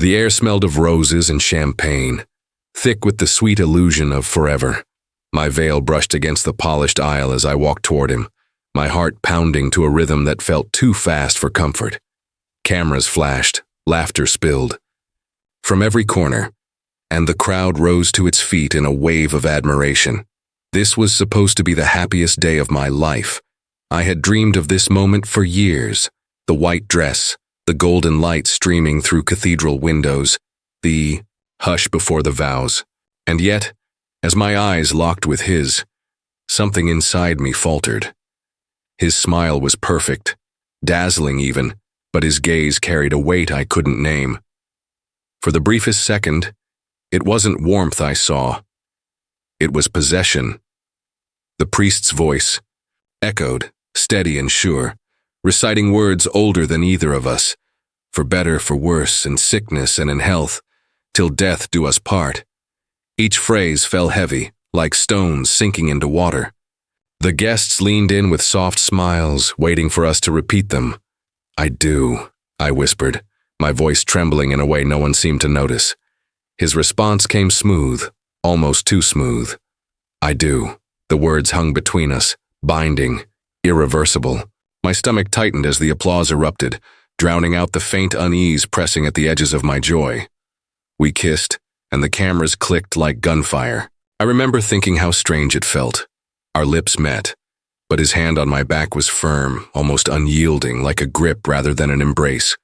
The air smelled of roses and champagne, thick with the sweet illusion of forever. My veil brushed against the polished aisle as I walked toward him, my heart pounding to a rhythm that felt too fast for comfort. Cameras flashed, laughter spilled from every corner, and the crowd rose to its feet in a wave of admiration. This was supposed to be the happiest day of my life. I had dreamed of this moment for years. The white dress, the golden light streaming through cathedral windows, the hush before the vows. And yet, as my eyes locked with his, something inside me faltered. His smile was perfect, dazzling even, but his gaze carried a weight I couldn't name. For the briefest second, it wasn't warmth I saw. It was possession. The priest's voice echoed, steady and sure, reciting words older than either of us, for better, for worse, in sickness and in health, till death do us part. Each phrase fell heavy, like stones sinking into water. The guests leaned in with soft smiles, waiting for us to repeat them. "I do," I whispered, my voice trembling in a way no one seemed to notice. His response came smooth, almost too smooth. "I do." The words hung between us, binding, irreversible. My stomach tightened as the applause erupted, drowning out the faint unease pressing at the edges of my joy. We kissed, and the cameras clicked like gunfire. I remember thinking how strange it felt. Our lips met, but his hand on my back was firm, almost unyielding, like a grip rather than an embrace.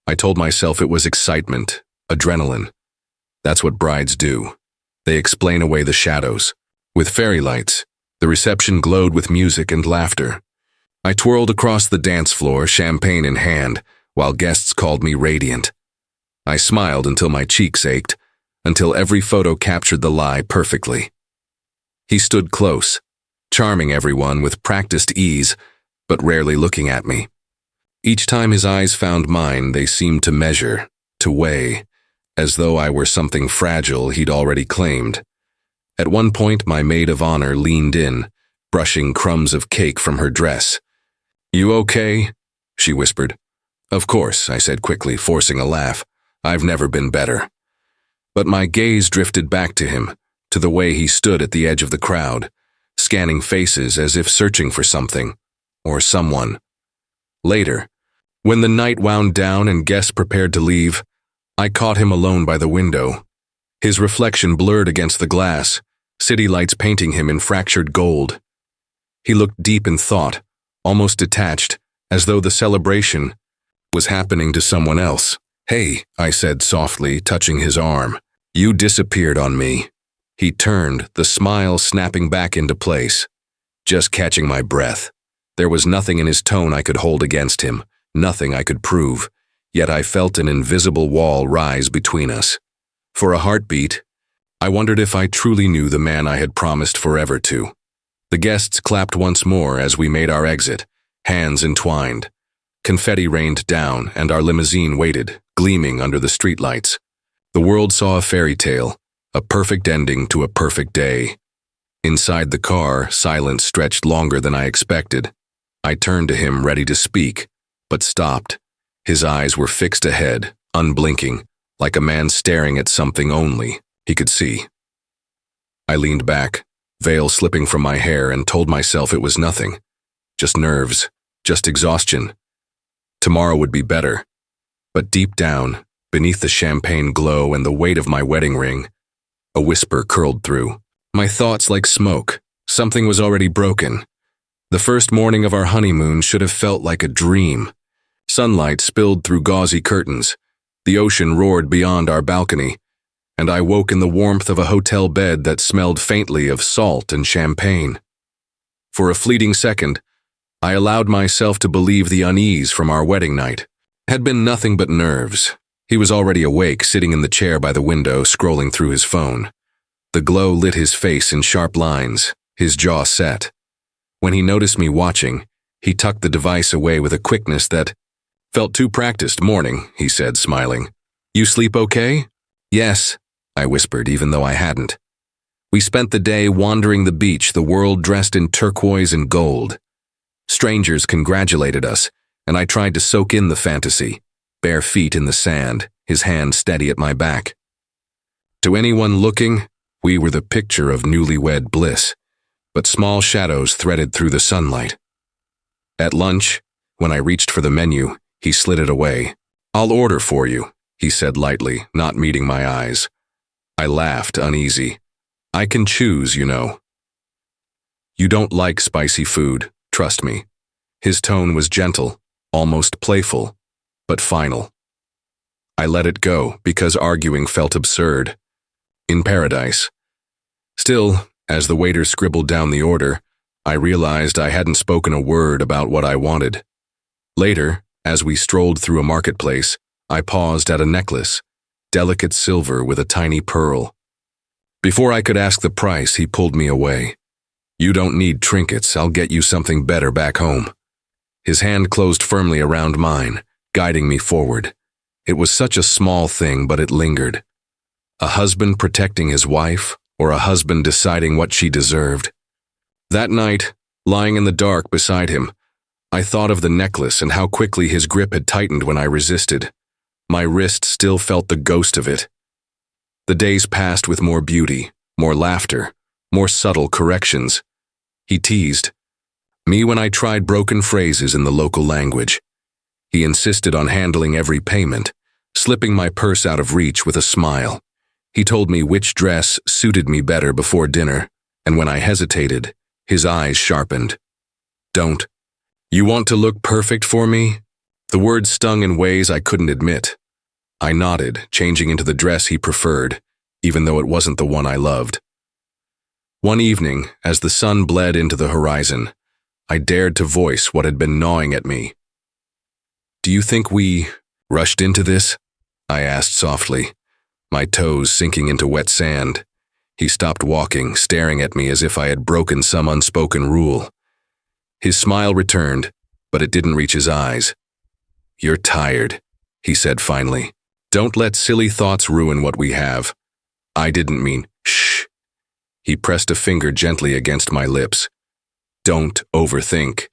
I told myself it was excitement, adrenaline. That's what brides do. They explain away the shadows. With fairy lights, the reception glowed with music and laughter. I twirled across the dance floor, champagne in hand, while guests called me radiant. I smiled until my cheeks ached, until every photo captured the lie perfectly. He stood close, charming everyone with practiced ease, but rarely looking at me. Each time his eyes found mine, they seemed to measure, to weigh, as though I were something fragile he'd already claimed. At one point, my maid of honor leaned in, brushing crumbs of cake from her dress. "You okay?" she whispered. "Of course," I said quickly, forcing a laugh. "I've never been better." But my gaze drifted back to him, to the way he stood at the edge of the crowd, scanning faces as if searching for something, or someone. Later, when the night wound down and guests prepared to leave, I caught him alone by the window. His reflection blurred against the glass, city lights painting him in fractured gold. He looked deep in thought, almost detached, as though the celebration was happening to someone else. "Hey," I said softly, touching his arm. "You disappeared on me." He turned, the smile snapping back into place, just catching my breath. There was nothing in his tone I could hold against him, nothing I could prove, yet I felt an invisible wall rise between us. For a heartbeat, I wondered if I truly knew the man I had promised forever to. The guests clapped once more as we made our exit, hands entwined. Confetti rained down, and our limousine waited, gleaming under the streetlights. The world saw a fairy tale, a perfect ending to a perfect day. Inside the car, silence stretched longer than I expected. I turned to him, ready to speak, but stopped. His eyes were fixed ahead, unblinking, like a man staring at something only he could see. I leaned back, veil slipping from my hair, and told myself it was nothing. Just nerves, just exhaustion. Tomorrow would be better. But deep down, beneath the champagne glow and the weight of my wedding ring, a whisper curled through. My thoughts like smoke. Something was already broken. The first morning of our honeymoon should have felt like a dream. Sunlight spilled through gauzy curtains. The ocean roared beyond our balcony, and I woke in the warmth of a hotel bed that smelled faintly of salt and champagne. For a fleeting second, I allowed myself to believe the unease from our wedding night had been nothing but nerves. He was already awake, sitting in the chair by the window, scrolling through his phone. The glow lit his face in sharp lines, his jaw set. When he noticed me watching, he tucked the device away with a quickness that felt too practiced. "Morning," he said, smiling. "You sleep okay?" "Yes," I whispered, even though I hadn't. We spent the day wandering the beach, the world dressed in turquoise and gold. Strangers congratulated us, and I tried to soak in the fantasy, bare feet in the sand, his hand steady at my back. To anyone looking, we were the picture of newlywed bliss, but small shadows threaded through the sunlight. At lunch, when I reached for the menu, he slid it away. "I'll order for you," he said lightly, not meeting my eyes. I laughed, uneasy. "I can choose, you know." "You don't like spicy food, trust me." His tone was gentle, almost playful, but final. I let it go because arguing felt absurd. In paradise. Still, as the waiter scribbled down the order, I realized I hadn't spoken a word about what I wanted. Later, as we strolled through a marketplace, I paused at a necklace, delicate silver with a tiny pearl. Before I could ask the price, he pulled me away. "You don't need trinkets, I'll get you something better back home." His hand closed firmly around mine, guiding me forward. It was such a small thing, but it lingered. A husband protecting his wife, or a husband deciding what she deserved. That night, lying in the dark beside him, I thought of the necklace and how quickly his grip had tightened when I resisted. My wrist still felt the ghost of it. The days passed with more beauty, more laughter, more subtle corrections. He teased me when I tried broken phrases in the local language. He insisted on handling every payment, slipping my purse out of reach with a smile. He told me which dress suited me better before dinner, and when I hesitated, his eyes sharpened. "Don't. You want to look perfect for me?" The words stung in ways I couldn't admit. I nodded, changing into the dress he preferred, even though it wasn't the one I loved. One evening, as the sun bled into the horizon, I dared to voice what had been gnawing at me. "Do you think we rushed into this?" I asked softly, my toes sinking into wet sand. He stopped walking, staring at me as if I had broken some unspoken rule. His smile returned, but it didn't reach his eyes. "You're tired," he said finally. "Don't let silly thoughts ruin what we have." I didn't mean, shh. He pressed a finger gently against my lips. "Don't overthink.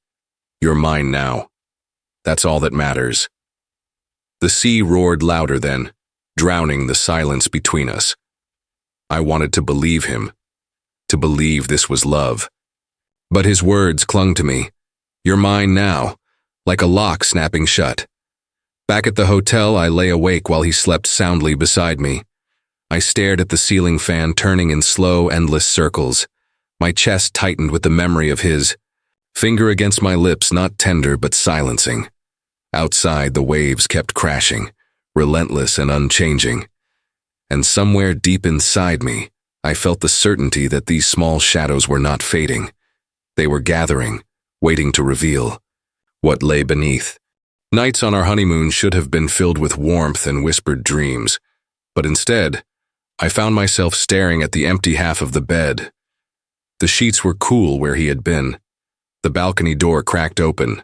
You're mine now. That's all that matters." The sea roared louder then, drowning the silence between us. I wanted to believe him, to believe this was love. But his words clung to me. "You're mine now," like a lock snapping shut. Back at the hotel, I lay awake while he slept soundly beside me. I stared at the ceiling fan turning in slow, endless circles. My chest tightened with the memory of his finger against my lips, not tender but silencing. Outside, the waves kept crashing, relentless and unchanging. And somewhere deep inside me, I felt the certainty that these small shadows were not fading. They were gathering, waiting to reveal what lay beneath. Nights on our honeymoon should have been filled with warmth and whispered dreams, but instead, I found myself staring at the empty half of the bed. The sheets were cool where he had been. The balcony door cracked open,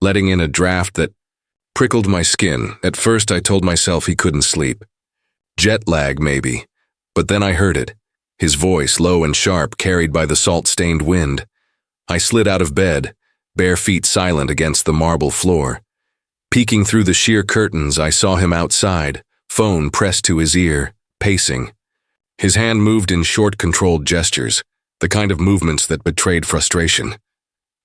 letting in a draft that prickled my skin. At first, I told myself he couldn't sleep. Jet lag, maybe. But then I heard it, his voice low and sharp, carried by the salt-stained wind. I slid out of bed, bare feet silent against the marble floor. Peeking through the sheer curtains, I saw him outside, phone pressed to his ear, pacing. His hand moved in short, controlled gestures, the kind of movements that betrayed frustration.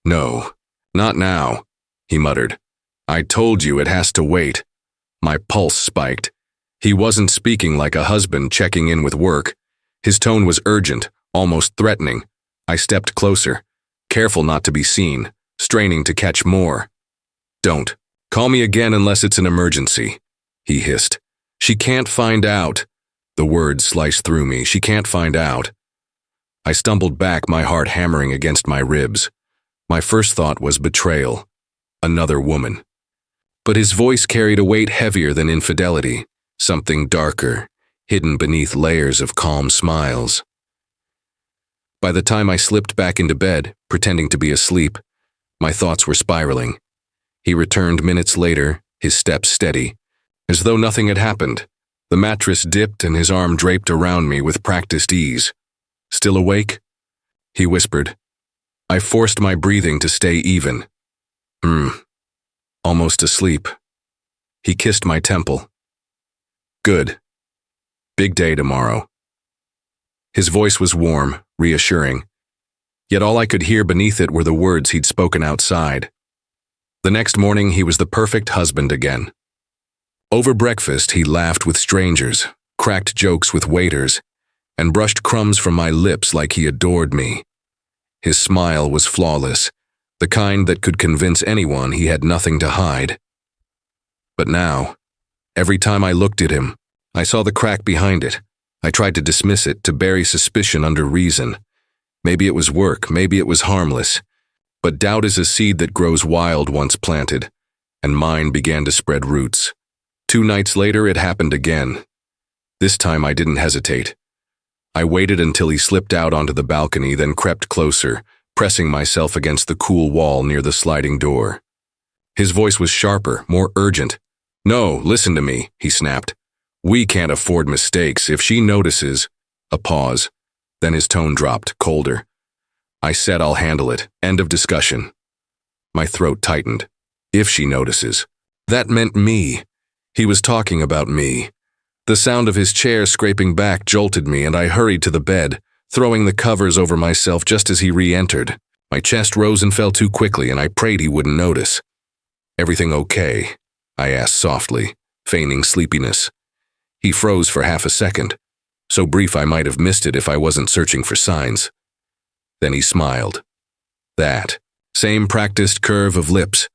"No, not now," he muttered. "I told you it has to wait." My pulse spiked. He wasn't speaking like a husband checking in with work. His tone was urgent, almost threatening. I stepped closer, careful not to be seen, straining to catch more. "Don't. Call me again unless it's an emergency," he hissed. "She can't find out." The words sliced through me. "She can't find out." I stumbled back, my heart hammering against my ribs. My first thought was betrayal. Another woman. But his voice carried a weight heavier than infidelity, something darker, hidden beneath layers of calm smiles. By the time I slipped back into bed, pretending to be asleep, my thoughts were spiraling. He returned minutes later, his steps steady, as though nothing had happened. The mattress dipped and his arm draped around me with practiced ease. "Still awake?" he whispered. I forced my breathing to stay even. Almost asleep." He kissed my temple. Good. Big day tomorrow. His voice was warm, reassuring, yet all I could hear beneath it were the words he'd spoken outside. The next morning, he was the perfect husband again. Over breakfast, he laughed with strangers, cracked jokes with waiters, and brushed crumbs from my lips like he adored me. His smile was flawless, the kind that could convince anyone he had nothing to hide. But now, every time I looked at him, I saw the crack behind it. I tried to dismiss it, to bury suspicion under reason. Maybe it was work, maybe it was harmless. But doubt is a seed that grows wild once planted, and mine began to spread roots. 2 nights later, it happened again. This time I didn't hesitate. I waited until he slipped out onto the balcony, then crept closer, pressing myself against the cool wall near the sliding door. His voice was sharper, more urgent. "No, listen to me," he snapped. "We can't afford mistakes. If she notices—" A pause. Then his tone dropped, colder. "I said I'll handle it. End of discussion." My throat tightened. If she notices. That meant me. He was talking about me. The sound of his chair scraping back jolted me, and I hurried to the bed, throwing the covers over myself just as he re-entered. My chest rose and fell too quickly, and I prayed he wouldn't notice. "Everything okay?" I asked softly, feigning sleepiness. He froze for half a second, so brief I might have missed it if I wasn't searching for signs. Then he smiled. That same practiced curve of lips.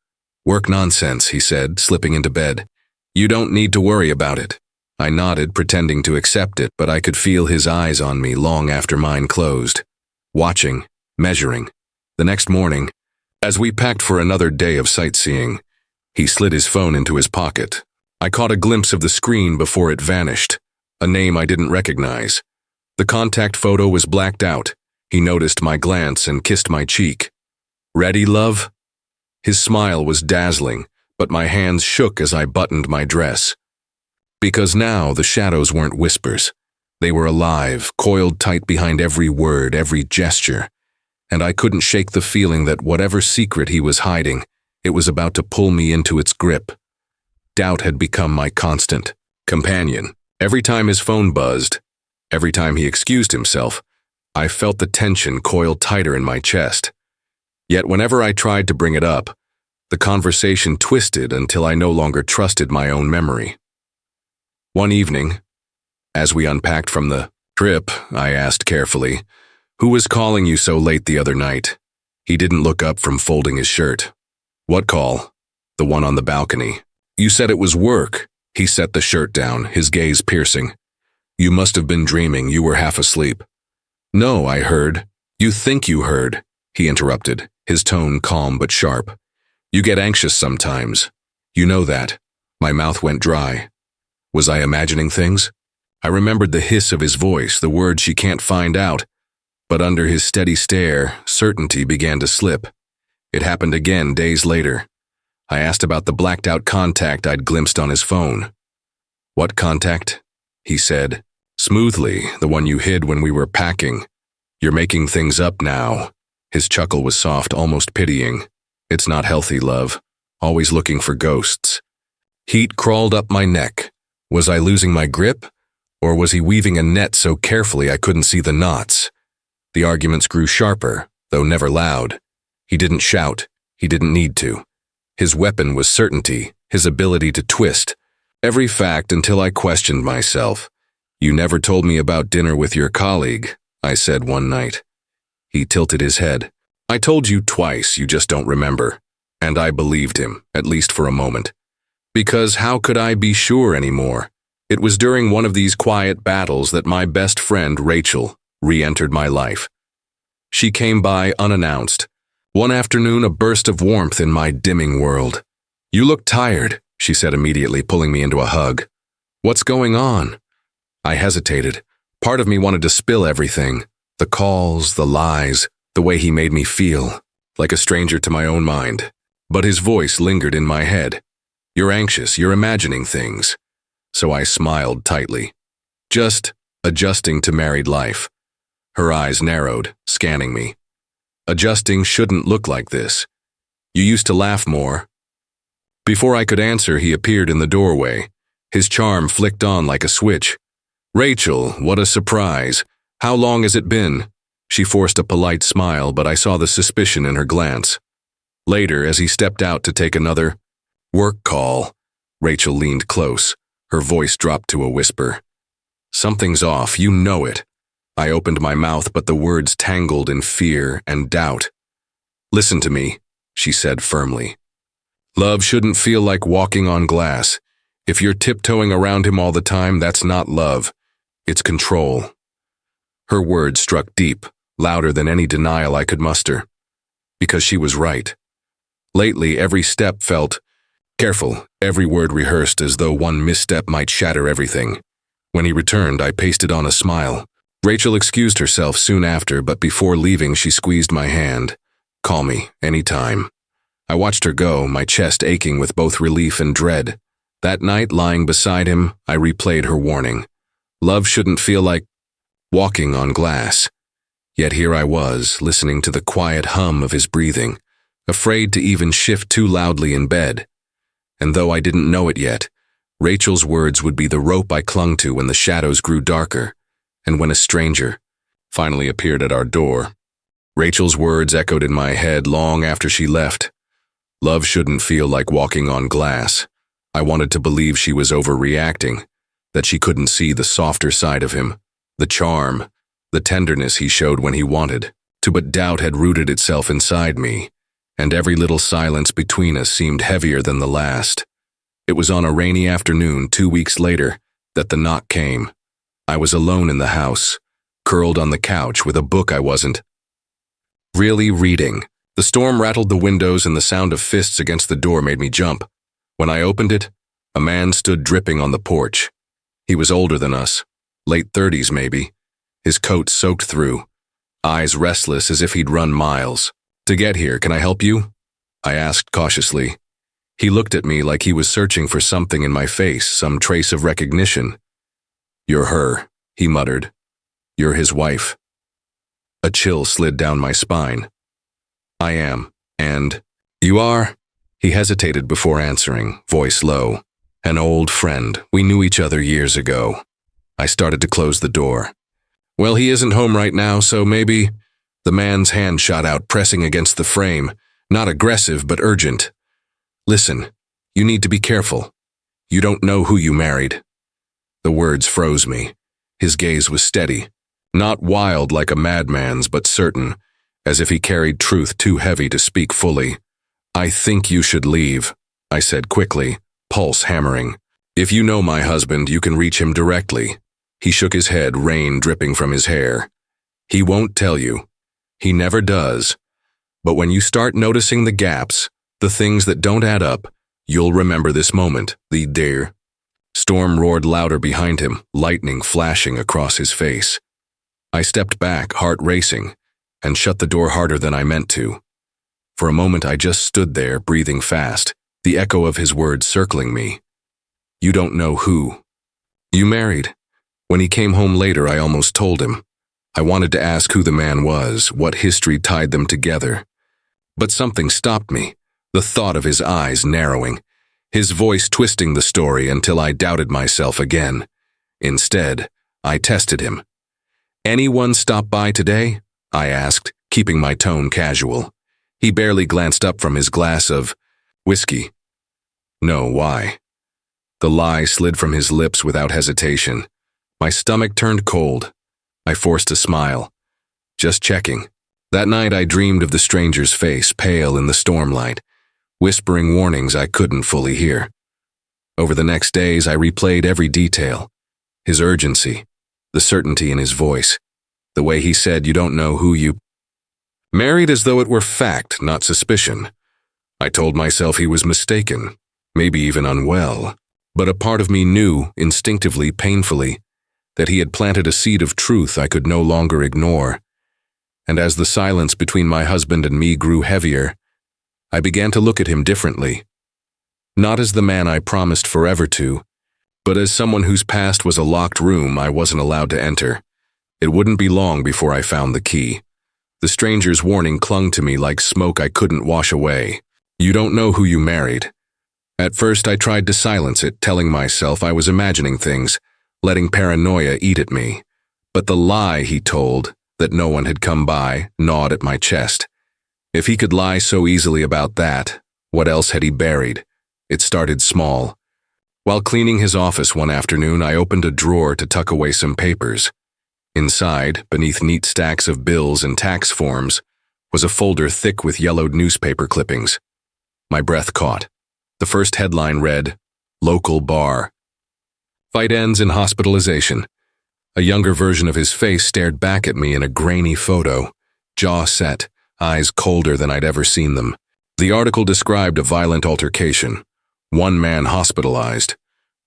"Work nonsense," he said, slipping into bed. "You don't need to worry about it." I nodded, pretending to accept it, but I could feel his eyes on me long after mine closed. Watching, measuring. The next morning, as we packed for another day of sightseeing, he slid his phone into his pocket. I caught a glimpse of the screen before it vanished, a name I didn't recognize. The contact photo was blacked out. He noticed my glance and kissed my cheek. "Ready, love?" His smile was dazzling, but my hands shook as I buttoned my dress. Because now the shadows weren't whispers. They were alive, coiled tight behind every word, every gesture. And I couldn't shake the feeling that whatever secret he was hiding, it was about to pull me into its grip. Doubt had become my constant companion. Every time his phone buzzed, every time he excused himself, I felt the tension coil tighter in my chest. Yet whenever I tried to bring it up, the conversation twisted until I no longer trusted my own memory. One evening, as we unpacked from the trip, I asked carefully, "Who was calling you so late the other night?" He didn't look up from folding his shirt. "What call?" "The one on the balcony." "You said it was work." He set the shirt down, his gaze piercing. "You must have been dreaming. You were half asleep." "No, I heard." "You think you heard," he interrupted, his tone calm but sharp. "You get anxious sometimes. You know that." My mouth went dry. Was I imagining things? I remembered the hiss of his voice, the words she can't find out. But under his steady stare, certainty began to slip. It happened again days later. I asked about the blacked-out contact I'd glimpsed on his phone. "What contact?" he said, smoothly, "the one you hid when we were packing. You're making things up now." His chuckle was soft, almost pitying. "It's not healthy, love. Always looking for ghosts." Heat crawled up my neck. Was I losing my grip? Or was he weaving a net so carefully I couldn't see the knots? The arguments grew sharper, though never loud. He didn't shout. He didn't need to. His weapon was certainty, his ability to twist. Every fact until I questioned myself. "You never told me about dinner with your colleague," I said one night. He tilted his head. "I told you twice, you just don't remember." And I believed him, at least for a moment. Because how could I be sure anymore? It was during one of these quiet battles that my best friend, Rachel, re-entered my life. She came by unannounced. One afternoon, a burst of warmth in my dimming world. "You look tired," she said immediately, pulling me into a hug. "What's going on?" I hesitated. Part of me wanted to spill everything. The calls, the lies, the way he made me feel, like a stranger to my own mind. But his voice lingered in my head. "You're anxious, you're imagining things." So I smiled tightly. Just adjusting to married life. Her eyes narrowed, scanning me. "Adjusting shouldn't look like this. You used to laugh more." Before I could answer, he appeared in the doorway, His charm flicked on like a switch. "Rachel, what a surprise. How long has it been?" She forced a polite smile, but I saw the suspicion in her glance. Later, as he stepped out to take another work call, Rachel leaned close. Her voice dropped to a whisper. "Something's off, you know it." I opened my mouth, but the words tangled in fear and doubt. "Listen to me," she said firmly. "Love shouldn't feel like walking on glass. If you're tiptoeing around him all the time, that's not love. It's control." Her words struck deep, louder than any denial I could muster. Because she was right. Lately, every step felt careful, every word rehearsed as though one misstep might shatter everything. When he returned, I pasted on a smile. Rachel excused herself soon after, but before leaving, she squeezed my hand. "Call me, anytime." I watched her go, my chest aching with both relief and dread. That night, lying beside him, I replayed her warning. Love shouldn't feel like walking on glass. Yet here I was, listening to the quiet hum of his breathing, afraid to even shift too loudly in bed. And though I didn't know it yet, Rachel's words would be the rope I clung to when the shadows grew darker, and when a stranger finally appeared at our door. Rachel's words echoed in my head long after she left. Love shouldn't feel like walking on glass. I wanted to believe she was overreacting, that she couldn't see the softer side of him, the charm, the tenderness he showed when he wanted to, but doubt had rooted itself inside me, and every little silence between us seemed heavier than the last. It was on a rainy afternoon 2 weeks later that the knock came. I was alone in the house, curled on the couch with a book I wasn't really reading. The storm rattled the windows and the sound of fists against the door made me jump. When I opened it, a man stood dripping on the porch. He was older than us, late 30s maybe, his coat soaked through, eyes restless as if he'd run miles. "To get here, can I help you?" I asked cautiously. He looked at me like he was searching for something in my face, some trace of recognition. "You're her," he muttered. "You're his wife." A chill slid down my spine. "I am, and you are?" He hesitated before answering, voice low. "An old friend. We knew each other years ago." I started to close the door. "Well, he isn't home right now, so maybe—" The man's hand shot out, pressing against the frame, not aggressive but urgent. "Listen, you need to be careful. You don't know who you married." The words froze me. His gaze was steady, not wild like a madman's, but certain, as if he carried truth too heavy to speak fully. "I think you should leave," I said quickly, pulse hammering. "If you know my husband, you can reach him directly." He shook his head, rain dripping from his hair. "He won't tell you. He never does. But when you start noticing the gaps, the things that don't add up, you'll remember this moment, the dear." Storm roared louder behind him, lightning flashing across his face. I stepped back, heart racing, and shut the door harder than I meant to. For a moment I just stood there, breathing fast, the echo of his words circling me. "You don't know who you married." When he came home later, I almost told him. I wanted to ask who the man was, what history tied them together. But something stopped me, the thought of his eyes narrowing, his voice twisting the story until I doubted myself again. Instead, I tested him. "Anyone stop by today?" I asked, keeping my tone casual. He barely glanced up from his glass of whiskey. "No, why?" The lie slid from his lips without hesitation. My stomach turned cold. I forced a smile. "Just checking." That night I dreamed of the stranger's face, pale in the stormlight, whispering warnings I couldn't fully hear. Over the next days I replayed every detail. His urgency, the certainty in his voice, the way he said, "You don't know who you married," as though it were fact, not suspicion. I told myself he was mistaken, maybe even unwell, but a part of me knew, instinctively, painfully, that he had planted a seed of truth I could no longer ignore. And as the silence between my husband and me grew heavier, I began to look at him differently. Not as the man I promised forever to, but as someone whose past was a locked room I wasn't allowed to enter. It wouldn't be long before I found the key. The stranger's warning clung to me like smoke I couldn't wash away. "You don't know who you married." At first, I tried to silence it, telling myself I was imagining things, letting paranoia eat at me. But the lie he told, that no one had come by, gnawed at my chest. If he could lie so easily about that, what else had he buried? It started small. While cleaning his office one afternoon, I opened a drawer to tuck away some papers. Inside, beneath neat stacks of bills and tax forms, was a folder thick with yellowed newspaper clippings. My breath caught. The first headline read, "Local Bar. Fight ends in hospitalization." A younger version of his face stared back at me in a grainy photo, jaw set, eyes colder than I'd ever seen them. The article described a violent altercation. One man hospitalized.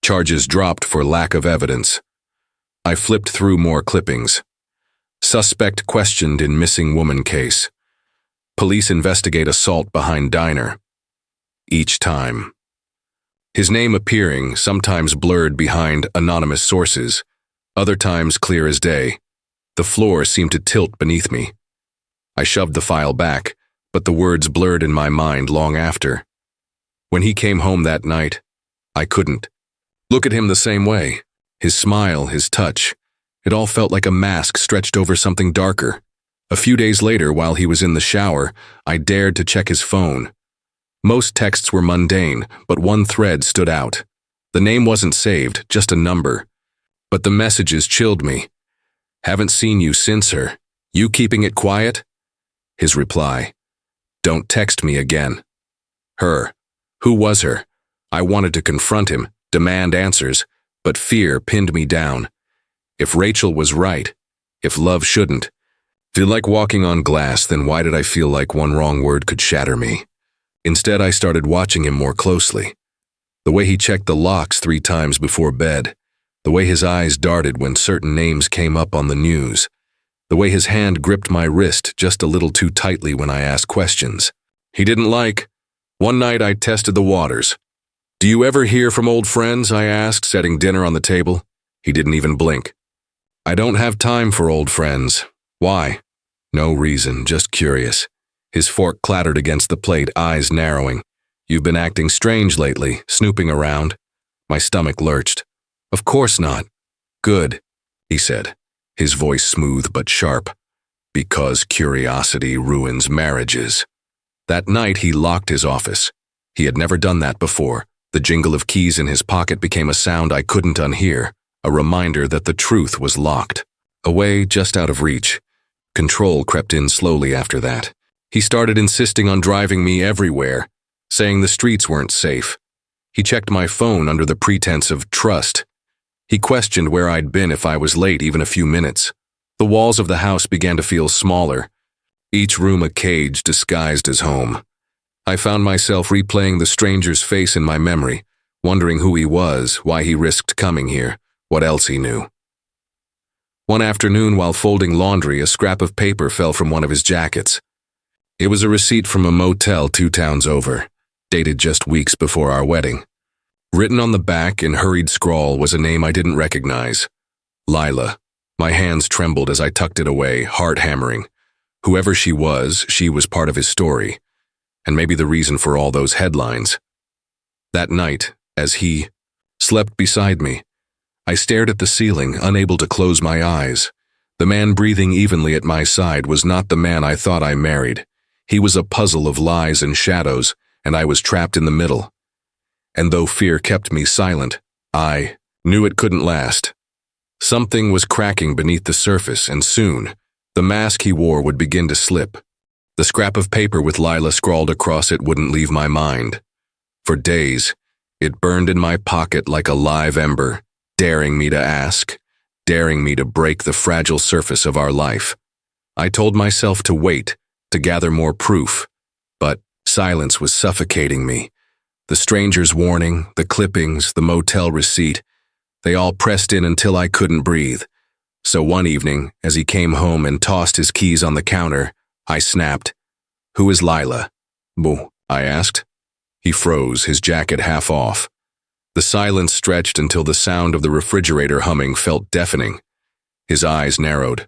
Charges dropped for lack of evidence. I flipped through more clippings. Suspect questioned in missing woman case. Police investigate assault behind diner. Each time. His name appearing, sometimes blurred behind anonymous sources, other times clear as day. The floor seemed to tilt beneath me. I shoved the file back, but the words blurred in my mind long after. When he came home that night, I couldn't look at him the same way. His smile, his touch, it all felt like a mask stretched over something darker. A few days later, while he was in the shower, I dared to check his phone. Most texts were mundane, but one thread stood out. The name wasn't saved, just a number. But the messages chilled me. "Haven't seen you since her. You keeping it quiet?" His reply, "Don't text me again." Her. Who was her? I wanted to confront him, demand answers, but fear pinned me down. If Rachel was right, if love shouldn't feel like walking on glass, then why did I feel like one wrong word could shatter me? Instead, I started watching him more closely. The way he checked the locks 3 times before bed. The way his eyes darted when certain names came up on the news. The way his hand gripped my wrist just a little too tightly when I asked questions. He didn't like. One night I tested the waters. "Do you ever hear from old friends?" I asked, setting dinner on the table. He didn't even blink. "I don't have time for old friends." "Why?" "No reason, just curious." His fork clattered against the plate, eyes narrowing. "You've been acting strange lately, snooping around." My stomach lurched. "Of course not." "Good," he said, his voice smooth but sharp. "Because curiosity ruins marriages." That night he locked his office. He had never done that before. The jingle of keys in his pocket became a sound I couldn't unhear, a reminder that the truth was locked. Away, just out of reach. Control crept in slowly after that. He started insisting on driving me everywhere, saying the streets weren't safe. He checked my phone under the pretense of trust. He questioned where I'd been if I was late even a few minutes. The walls of the house began to feel smaller, each room a cage disguised as home. I found myself replaying the stranger's face in my memory, wondering who he was, why he risked coming here, what else he knew. One afternoon, while folding laundry, a scrap of paper fell from one of his jackets. It was a receipt from a motel 2 towns over, dated just weeks before our wedding. Written on the back in hurried scrawl was a name I didn't recognize. Lila. My hands trembled as I tucked it away, heart hammering. Whoever she was part of his story, and maybe the reason for all those headlines. That night, as he slept beside me, I stared at the ceiling, unable to close my eyes. The man breathing evenly at my side was not the man I thought I married. He was a puzzle of lies and shadows, and I was trapped in the middle. And though fear kept me silent, I knew it couldn't last. Something was cracking beneath the surface, and soon, the mask he wore would begin to slip. The scrap of paper with Lila scrawled across it wouldn't leave my mind. For days, it burned in my pocket like a live ember, daring me to ask, daring me to break the fragile surface of our life. I told myself to wait, to gather more proof, but silence was suffocating me. The stranger's warning, the clippings, the motel receipt, they all pressed in until I couldn't breathe. So one evening, as he came home and tossed his keys on the counter, I snapped. "Who is Lila?" "Boo," I asked. He froze, his jacket half off. The silence stretched until the sound of the refrigerator humming felt deafening. His eyes narrowed.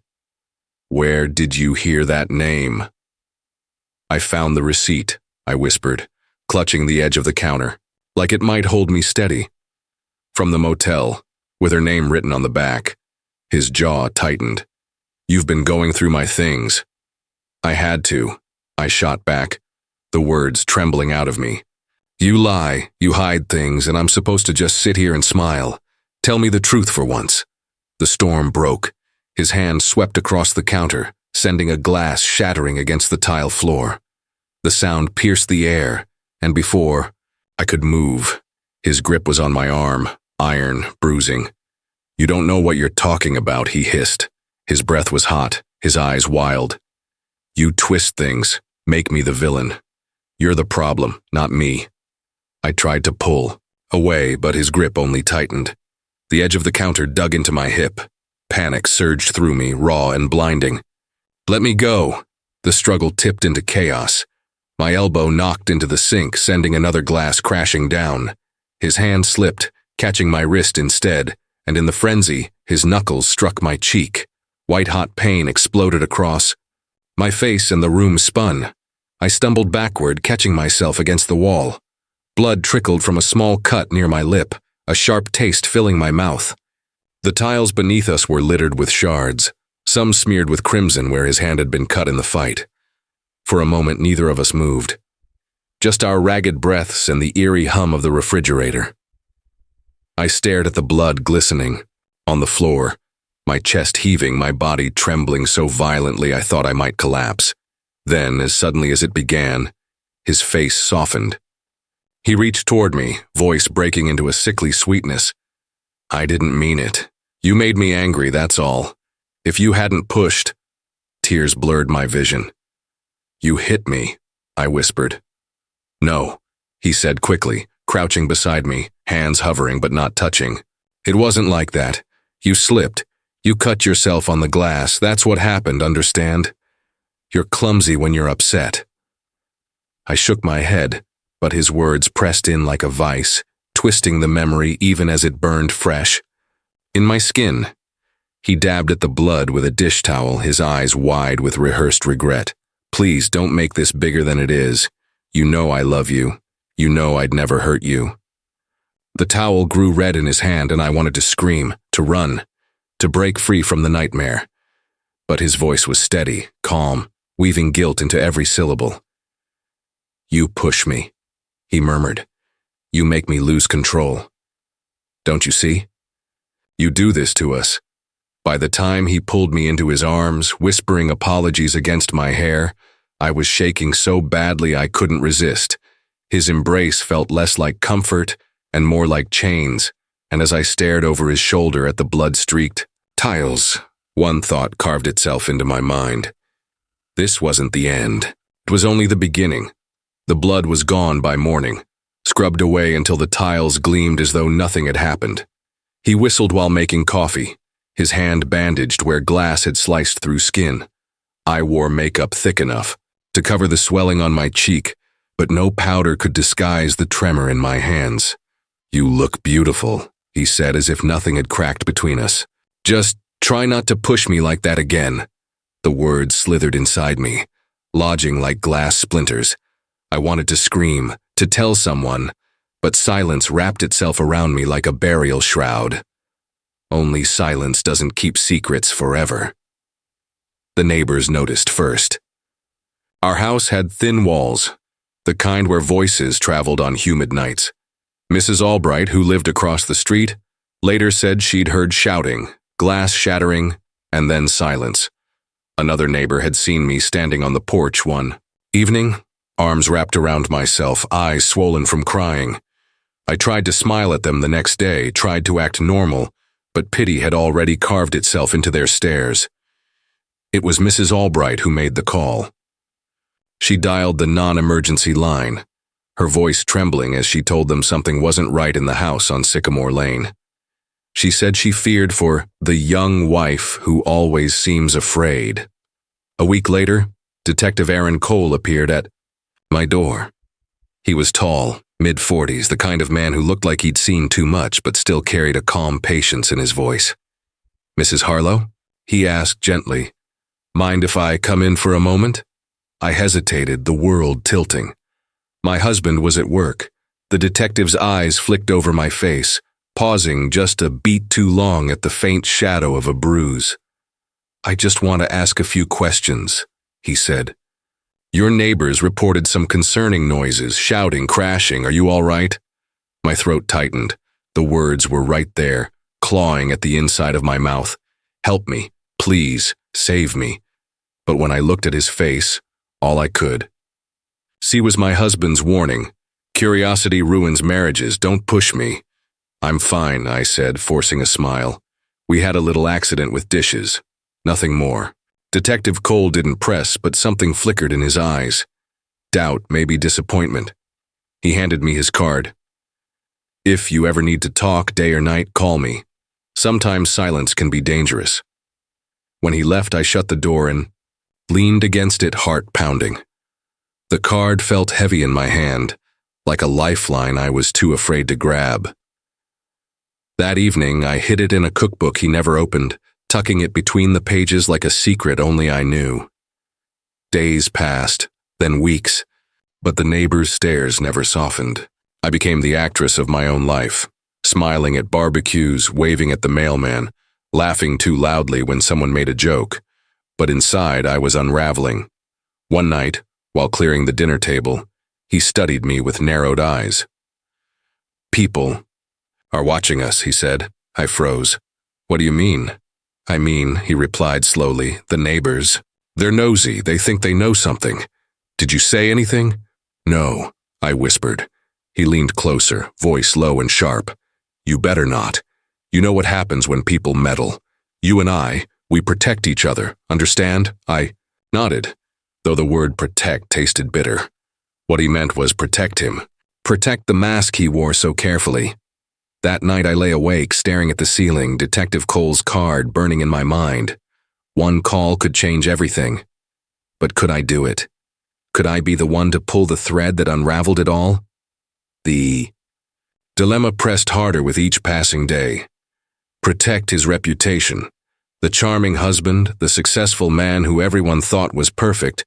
"Where did you hear that name?" "I found the receipt," I whispered, clutching the edge of the counter. like it might hold me steady. From the motel, with her name written on the back. His jaw tightened. "You've been going through my things." "I had to," I shot back, the words trembling out of me. "You lie, you hide things, and I'm supposed to just sit here and smile. Tell me the truth for once." The storm broke. His hand swept across the counter, sending a glass shattering against the tile floor. The sound pierced the air, and before I could move, his grip was on my arm, iron, bruising. "You don't know what you're talking about," he hissed. His breath was hot, his eyes wild. "You twist things, make me the villain. You're the problem, not me." I tried to pull away, but his grip only tightened. The edge of the counter dug into my hip. Panic surged through me, raw and blinding. "Let me go." The struggle tipped into chaos. My elbow knocked into the sink, sending another glass crashing down. His hand slipped, catching my wrist instead, and in the frenzy, his knuckles struck my cheek. White-hot pain exploded across my face and the room spun. I stumbled backward, catching myself against the wall. Blood trickled from a small cut near my lip, a sharp taste filling my mouth. The tiles beneath us were littered with shards, some smeared with crimson where his hand had been cut in the fight. For a moment, neither of us moved. Just our ragged breaths and the eerie hum of the refrigerator. I stared at the blood glistening on the floor, my chest heaving, my body trembling so violently I thought I might collapse. Then, as suddenly as it began, his face softened. He reached toward me, voice breaking into a sickly sweetness. "I didn't mean it. You made me angry, that's all. If you hadn't pushed..." Tears blurred my vision. "You hit me," I whispered. "No," he said quickly, crouching beside me, hands hovering but not touching. "It wasn't like that. You slipped. You cut yourself on the glass. That's what happened, understand? You're clumsy when you're upset." I shook my head, but his words pressed in like a vice, twisting the memory even as it burned fresh. In my skin. He dabbed at the blood with a dish towel, his eyes wide with rehearsed regret. "Please don't make this bigger than it is. You know I love you. You know I'd never hurt you." The towel grew red in his hand and I wanted to scream, to run, to break free from the nightmare. But his voice was steady, calm, weaving guilt into every syllable. "You push me," he murmured. "You make me lose control. Don't you see? You do this to us." By the time he pulled me into his arms, whispering apologies against my hair, I was shaking so badly I couldn't resist. His embrace felt less like comfort and more like chains, and as I stared over his shoulder at the blood-streaked tiles, one thought carved itself into my mind. This wasn't the end. It was only the beginning. The blood was gone by morning, scrubbed away until the tiles gleamed as though nothing had happened. He whistled while making coffee, his hand bandaged where glass had sliced through skin. I wore makeup thick enough to cover the swelling on my cheek, but no powder could disguise the tremor in my hands. "You look beautiful," he said as if nothing had cracked between us. "Just try not to push me like that again." The words slithered inside me, lodging like glass splinters. I wanted to scream, to tell someone, but silence wrapped itself around me like a burial shroud. Only silence doesn't keep secrets forever. The neighbors noticed first. Our house had thin walls, the kind where voices traveled on humid nights. Mrs. Albright, who lived across the street, later said she'd heard shouting, glass shattering, and then silence. Another neighbor had seen me standing on the porch one evening, arms wrapped around myself, eyes swollen from crying. I tried to smile at them the next day, tried to act normal, but pity had already carved itself into their stares. It was Mrs. Albright who made the call. She dialed the non-emergency line, her voice trembling as she told them something wasn't right in the house on Sycamore Lane. She said she feared for the young wife who always seems afraid. A week later, Detective Aaron Cole appeared at my door. He was tall, mid-40s, the kind of man who looked like he'd seen too much but still carried a calm patience in his voice. "Mrs. Harlow?" he asked gently. "Mind if I come in for a moment?" I hesitated, the world tilting. My husband was at work. The detective's eyes flicked over my face, pausing just a beat too long at the faint shadow of a bruise. "I just want to ask a few questions," he said. "Your neighbors reported some concerning noises, shouting, crashing. Are you all right?" My throat tightened. The words were right there, clawing at the inside of my mouth. "Help me, please, save me." But when I looked at his face, all I could see was my husband's warning. "Curiosity ruins marriages, don't push me." "I'm fine," I said, forcing a smile. "We had a little accident with dishes. Nothing more." Detective Cole didn't press, but something flickered in his eyes. Doubt, maybe disappointment. He handed me his card. "If you ever need to talk, day or night, call me. Sometimes silence can be dangerous." When he left, I shut the door and leaned against it, heart pounding. The card felt heavy in my hand, like a lifeline I was too afraid to grab. That evening, I hid it in a cookbook he never opened, tucking it between the pages like a secret only I knew. Days passed, then weeks, but the neighbors' stares never softened. I became the actress of my own life, smiling at barbecues, waving at the mailman, laughing too loudly when someone made a joke. But inside, I was unraveling. One night, while clearing the dinner table, he studied me with narrowed eyes. "People are watching us," he said. I froze. "What do you mean?" "I mean," he replied slowly, "the neighbors. They're nosy, they think they know something. Did you say anything?" "No," I whispered. He leaned closer, voice low and sharp. "You better not. You know what happens when people meddle. You and I, we protect each other, understand?" I nodded, though the word protect tasted bitter. What he meant was protect him. Protect the mask he wore so carefully. That night I lay awake, staring at the ceiling, Detective Cole's card burning in my mind. One call could change everything. But could I do it? Could I be the one to pull the thread that unraveled it all? The dilemma pressed harder with each passing day. Protect his reputation. The charming husband, the successful man who everyone thought was perfect,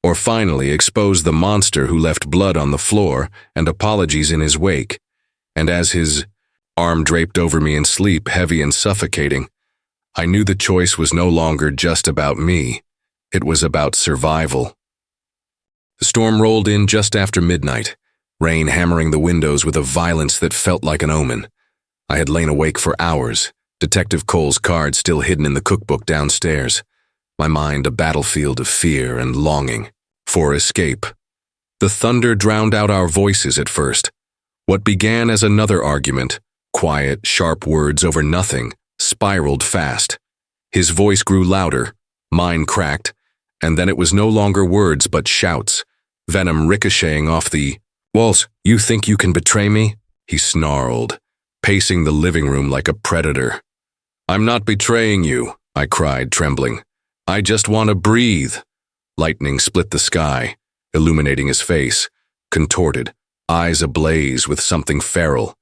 or finally expose the monster who left blood on the floor and apologies in his wake. And as his arm draped over me in sleep, heavy and suffocating, I knew the choice was no longer just about me. It was about survival. The storm rolled in just after midnight, rain hammering the windows with a violence that felt like an omen. I had lain awake for hours, Detective Cole's card still hidden in the cookbook downstairs, my mind a battlefield of fear and longing for escape. The thunder drowned out our voices at first. What began as another argument, quiet, sharp words over nothing, spiraled fast. His voice grew louder, mine cracked, and then it was no longer words but shouts, venom ricocheting off the walls. "You think you can betray me?" he snarled, pacing the living room like a predator. "I'm not betraying you," I cried, trembling. "I just want to breathe." Lightning split the sky, illuminating his face, contorted, eyes ablaze with something feral.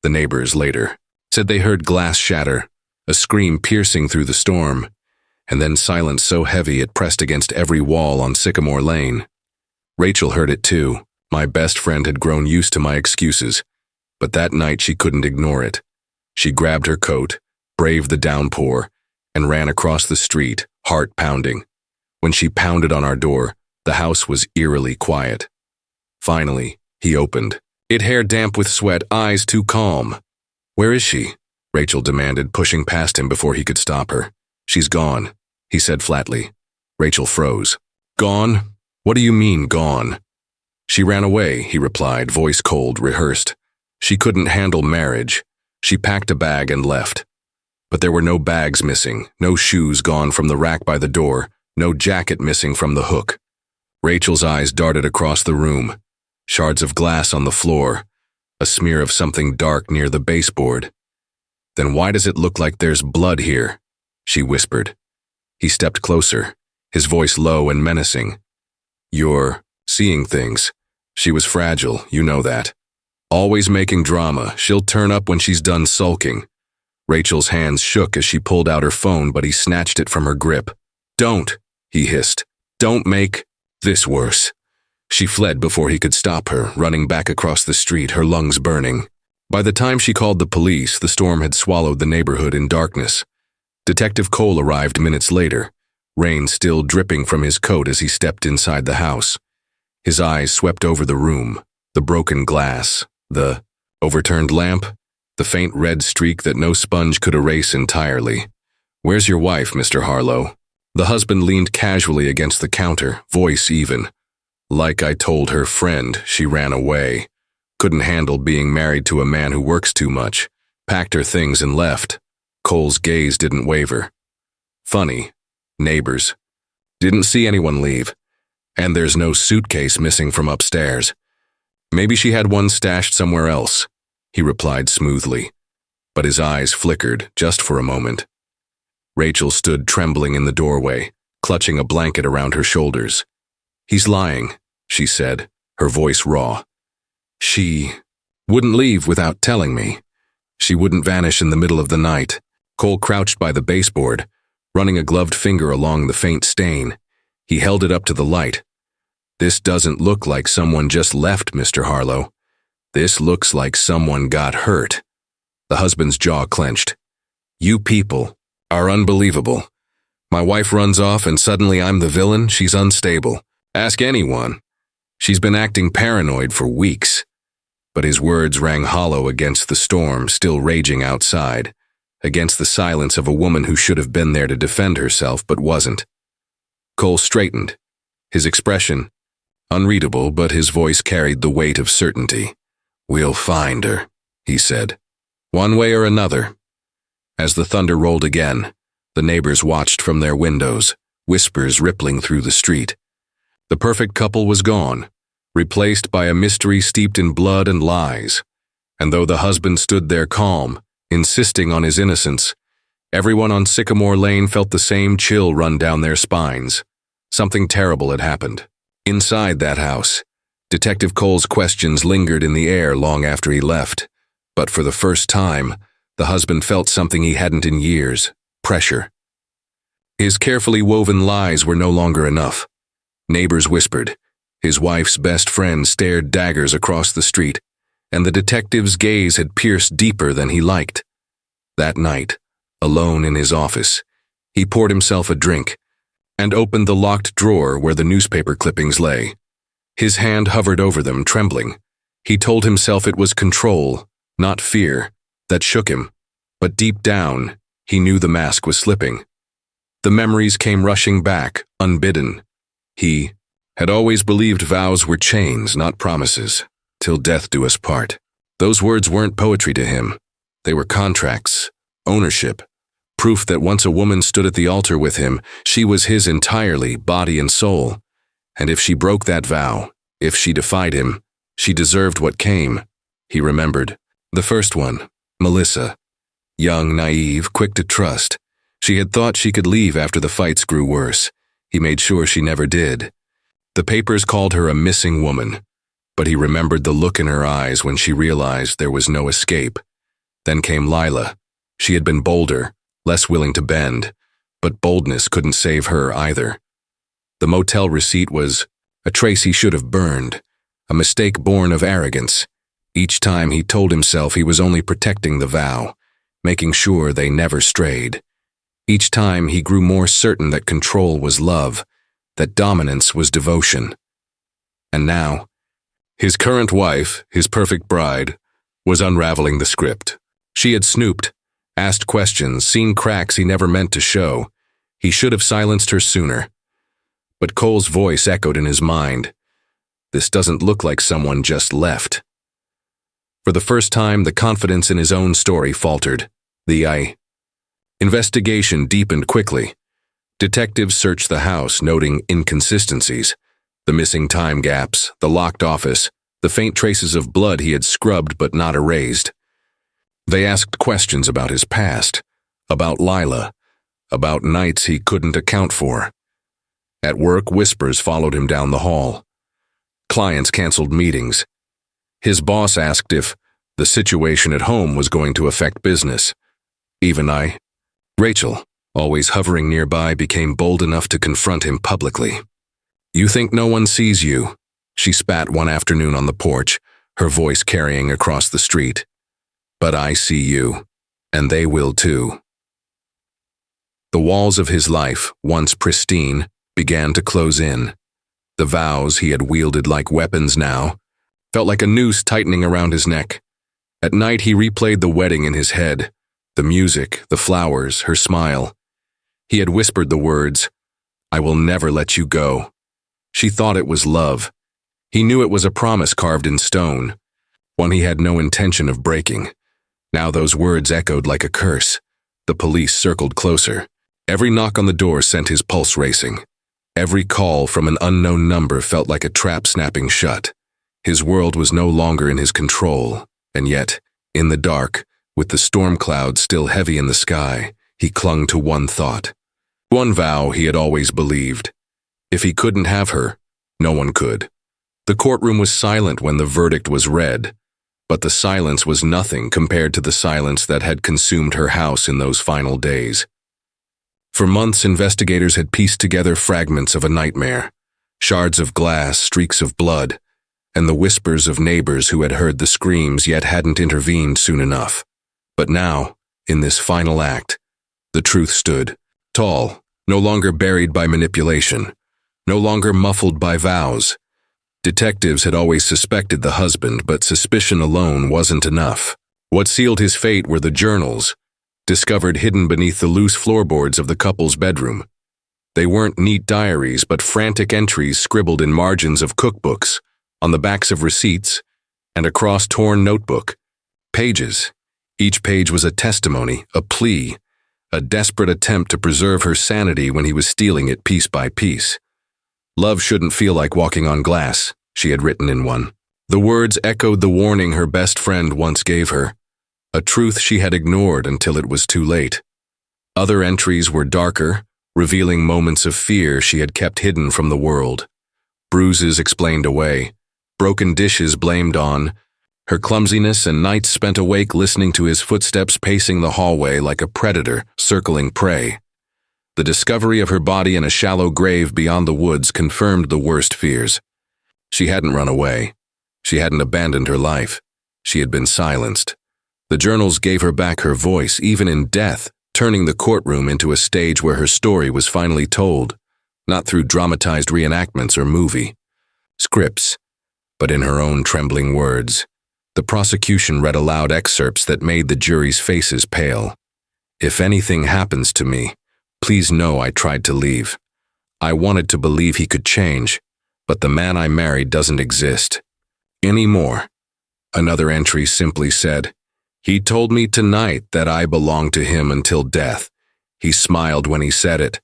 The neighbors later said they heard glass shatter, a scream piercing through the storm, and then silence so heavy it pressed against every wall on Sycamore Lane. Rachel heard it too. My best friend had grown used to my excuses, but that night she couldn't ignore it. She grabbed her coat, braved the downpour, and ran across the street, heart pounding. When she pounded on our door, the house was eerily quiet. Finally, he opened, it hair damp with sweat, eyes too calm. "Where is she?" Rachel demanded, pushing past him before he could stop her. "She's gone," he said flatly. Rachel froze. "Gone? What do you mean, gone?" "She ran away," he replied, voice cold, rehearsed. "She couldn't handle marriage. She packed a bag and left." But there were no bags missing, no shoes gone from the rack by the door, no jacket missing from the hook. Rachel's eyes darted across the room. Shards of glass on the floor, a smear of something dark near the baseboard. "Then why does it look like there's blood here?" she whispered. He stepped closer, his voice low and menacing. "You're seeing things. She was fragile, you know that. Always making drama, she'll turn up when she's done sulking." Rachel's hands shook as she pulled out her phone, but he snatched it from her grip. "Don't," he hissed. "Don't make this worse." She fled before he could stop her, running back across the street, her lungs burning. By the time she called the police, the storm had swallowed the neighborhood in darkness. Detective Cole arrived minutes later, rain still dripping from his coat as he stepped inside the house. His eyes swept over the room, the broken glass, the overturned lamp, the faint red streak that no sponge could erase entirely. "Where's your wife, Mr. Harlow?" The husband leaned casually against the counter, voice even. "Like I told her friend, she ran away. Couldn't handle being married to a man who works too much. Packed her things and left." Cole's gaze didn't waver. "Funny. Neighbors. Didn't see anyone leave. And there's no suitcase missing from upstairs. Maybe she had one stashed somewhere else," he replied smoothly. But his eyes flickered, just for a moment. Rachel stood trembling in the doorway, clutching a blanket around her shoulders. "He's lying," she said, her voice raw. "She wouldn't leave without telling me. She wouldn't vanish in the middle of the night." Cole crouched by the baseboard, running a gloved finger along the faint stain. He held it up to the light. "This doesn't look like someone just left, Mr. Harlow. This looks like someone got hurt." The husband's jaw clenched. "You people are unbelievable. My wife runs off and suddenly I'm the villain. She's unstable. Ask anyone. She's been acting paranoid for weeks." But his words rang hollow against the storm still raging outside, against the silence of a woman who should have been there to defend herself but wasn't. Cole straightened, his expression unreadable, but his voice carried the weight of certainty. "We'll find her," he said, "one way or another." As the thunder rolled again, the neighbors watched from their windows, whispers rippling through the street. The perfect couple was gone, replaced by a mystery steeped in blood and lies. And though the husband stood there calm, insisting on his innocence, everyone on Sycamore Lane felt the same chill run down their spines. Something terrible had happened. Inside that house, Detective Cole's questions lingered in the air long after he left. But for the first time, the husband felt something he hadn't in years: pressure. His carefully woven lies were no longer enough. Neighbors whispered. His wife's best friend stared daggers across the street, and the detective's gaze had pierced deeper than he liked. That night, alone in his office, he poured himself a drink and opened the locked drawer where the newspaper clippings lay. His hand hovered over them, trembling. He told himself it was control, not fear, that shook him. But deep down, he knew the mask was slipping. The memories came rushing back, unbidden. He had always believed vows were chains, not promises. "Till death do us part." Those words weren't poetry to him. They were contracts, ownership, proof that once a woman stood at the altar with him, she was his entirely, body and soul. And if she broke that vow, if she defied him, she deserved what came. He remembered. The first one, Melissa. Young, naive, quick to trust. She had thought she could leave after the fights grew worse. He made sure she never did. The papers called her a missing woman, but he remembered the look in her eyes when she realized there was no escape. Then came Lila. She had been bolder, less willing to bend, but boldness couldn't save her either. The motel receipt was a trace he should have burned, a mistake born of arrogance. Each time he told himself he was only protecting the vow, making sure they never strayed. Each time he grew more certain that control was love, that dominance was devotion. And now, his current wife, his perfect bride, was unraveling the script. She had snooped, asked questions, seen cracks he never meant to show. He should have silenced her sooner. But Cole's voice echoed in his mind. This doesn't look like someone just left. For the first time, the confidence in his own story faltered. The investigation deepened quickly. Detectives searched the house, noting inconsistencies, the missing time gaps, the locked office, the faint traces of blood he had scrubbed but not erased. They asked questions about his past, about Lila, about nights he couldn't account for. At work, whispers followed him down the hall. Clients canceled meetings. His boss asked if the situation at home was going to affect business. Even Rachel, always hovering nearby, became bold enough to confront him publicly. "You think no one sees you?" she spat one afternoon on the porch, her voice carrying across the street. But I see you, and they will too. The walls of his life, once pristine, began to close in. The vows he had wielded like weapons now felt like a noose tightening around his neck. At night he replayed the wedding in his head, the music, the flowers, her smile. He had whispered the words, "I will never let you go." She thought it was love. He knew it was a promise carved in stone, one he had no intention of breaking. Now those words echoed like a curse. The police circled closer. Every knock on the door sent his pulse racing. Every call from an unknown number felt like a trap snapping shut. His world was no longer in his control, and yet, in the dark, with the storm clouds still heavy in the sky, he clung to one thought. One vow he had always believed. If he couldn't have her, no one could. The courtroom was silent when the verdict was read, but the silence was nothing compared to the silence that had consumed her house in those final days. For months, investigators had pieced together fragments of a nightmare, shards of glass, streaks of blood, and the whispers of neighbors who had heard the screams yet hadn't intervened soon enough. But now, in this final act, the truth stood, tall, no longer buried by manipulation, no longer muffled by vows. Detectives had always suspected the husband, but suspicion alone wasn't enough. What sealed his fate were the journals, discovered hidden beneath the loose floorboards of the couple's bedroom. They weren't neat diaries, but frantic entries scribbled in margins of cookbooks, on the backs of receipts, and across torn notebook. Pages. Each page was a testimony, a plea, a desperate attempt to preserve her sanity when he was stealing it piece by piece. "Love shouldn't feel like walking on glass," she had written in one. The words echoed the warning her best friend once gave her, a truth she had ignored until it was too late. Other entries were darker, revealing moments of fear she had kept hidden from the world. Bruises explained away, broken dishes blamed on, her clumsiness and nights spent awake listening to his footsteps pacing the hallway like a predator circling prey. The discovery of her body in a shallow grave beyond the woods confirmed the worst fears. She hadn't run away. She hadn't abandoned her life. She had been silenced. The journals gave her back her voice, even in death, turning the courtroom into a stage where her story was finally told, not through dramatized reenactments or movie scripts, but in her own trembling words. The prosecution read aloud excerpts that made the jury's faces pale. "If anything happens to me, please know I tried to leave. I wanted to believe he could change, but the man I married doesn't exist anymore." Another entry simply said, "He told me tonight that I belonged to him until death. He smiled when he said it."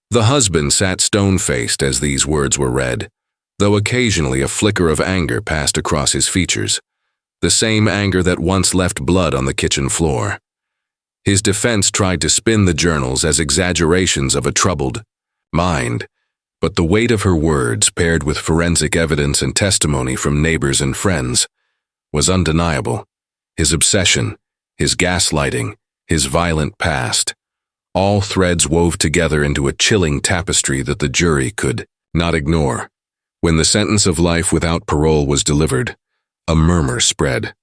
The husband sat stone-faced as these words were read, though occasionally a flicker of anger passed across his features, the same anger that once left blood on the kitchen floor. His defense tried to spin the journals as exaggerations of a troubled mind, but the weight of her words, paired with forensic evidence and testimony from neighbors and friends, was undeniable. His obsession, his gaslighting, his violent past, all threads wove together into a chilling tapestry that the jury could not ignore. When the sentence of life without parole was delivered, a murmur spread.